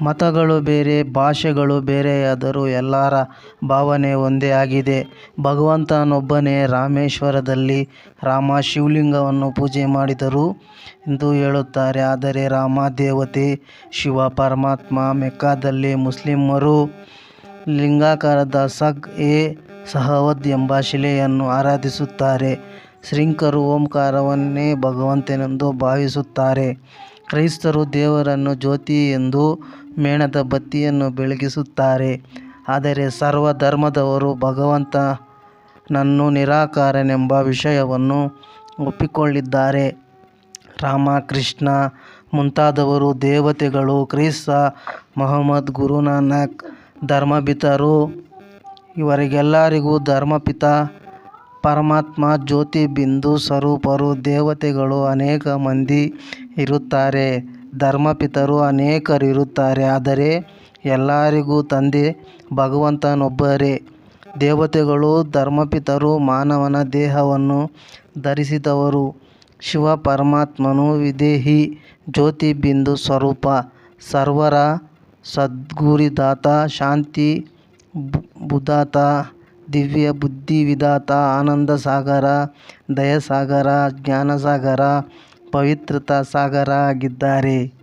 ಮತಗಳು ಬೇರೆ, ಭಾಷೆಗಳು ಬೇರೆಯಾದರೂ ಎಲ್ಲರ ಭಾವನೆ ಒಂದೇ ಆಗಿದೆ. ಭಗವಂತನೊಬ್ಬನೇ. ರಾಮೇಶ್ವರದಲ್ಲಿ ರಾಮ ಶಿವಲಿಂಗವನ್ನು ಪೂಜೆ ಮಾಡಿದರು ಎಂದು ಹೇಳುತ್ತಾರೆ. ಆದರೆ ರಾಮ ದೇವತೆ, ಶಿವ ಪರಮಾತ್ಮ. ಮೆಕ್ಕಾದಲ್ಲಿ ಮುಸ್ಲಿಮರು ಲಿಂಗಾಕಾರದ ಸಗ್-ಎ-ಸಹವದ್ ಎಂಬ ಶಿಲೆಯನ್ನು ಆರಾಧಿಸುತ್ತಾರೆ. ಸಿಖ್ಕರು ಓಂಕಾರವನ್ನೇ ಭಗವಂತನೆಂದು ಭಾವಿಸುತ್ತಾರೆ. ಕ್ರೈಸ್ತರು ದೇವರನ್ನು ಜ್ಯೋತಿ ಎಂದೂ ಮೇಣದ ಬತ್ತಿಯನ್ನು ಬೆಳಗಿಸುತ್ತಾರೆ. ಆದರೆ ಸರ್ವ ಧರ್ಮದವರು ಭಗವಂತನನ್ನು ನಿರಾಕಾರನೆಂಬ ವಿಷಯವನ್ನು ಒಪ್ಪಿಕೊಳ್ಳಿದ್ದಾರೆ. ರಾಮ, ಕೃಷ್ಣ ಮುಂತಾದವರು ದೇವತೆಗಳು. ಕ್ರಿಸ್ತ, ಮುಹಮ್ಮದ್, ಗುರುನಾನಕ್ ಧರ್ಮಪಿತರು. ಇವರೆಲ್ಲರಿಗೂ ಧರ್ಮಪಿತ ಪರಮಾತ್ಮ ಜ್ಯೋತಿಬಿಂದು ಸ್ವರೂಪರು. ದೇವತೆಗಳು ಅನೇಕ ಮಂದಿ ಇರುತ್ತಾರೆ, ಧರ್ಮಪಿತರು ಅನೇಕರಿರುತ್ತಾರೆ. ಆದರೆ ಎಲ್ಲರಿಗೂ ತಂದೆ ಭಗವಂತನೊಬ್ಬರೇ. ದೇವತೆಗಳು, ಧರ್ಮಪಿತರು ಮಾನವನ ದೇಹವನ್ನು ಧರಿಸಿದವರು. ಶಿವ ಪರಮಾತ್ಮನು ವಿದೇಹಿ, ಜ್ಯೋತಿಬಿಂದು ಸ್ವರೂಪ, ಸರ್ವರ ಸದ್ಗತಿದಾತ, ಶಾಂತಿ ಭೂದಾತ, ದಿವ್ಯ ಬುದ್ಧಿವಿದಾತ, ಆನಂದ ಸಾಗರ, ದಯಾಸಾಗರ, ಜ್ಞಾನಸಾಗರ, ಪವಿತ್ರತಾ ಸಾಗರ ಆಗಿದ್ದಾರೆ.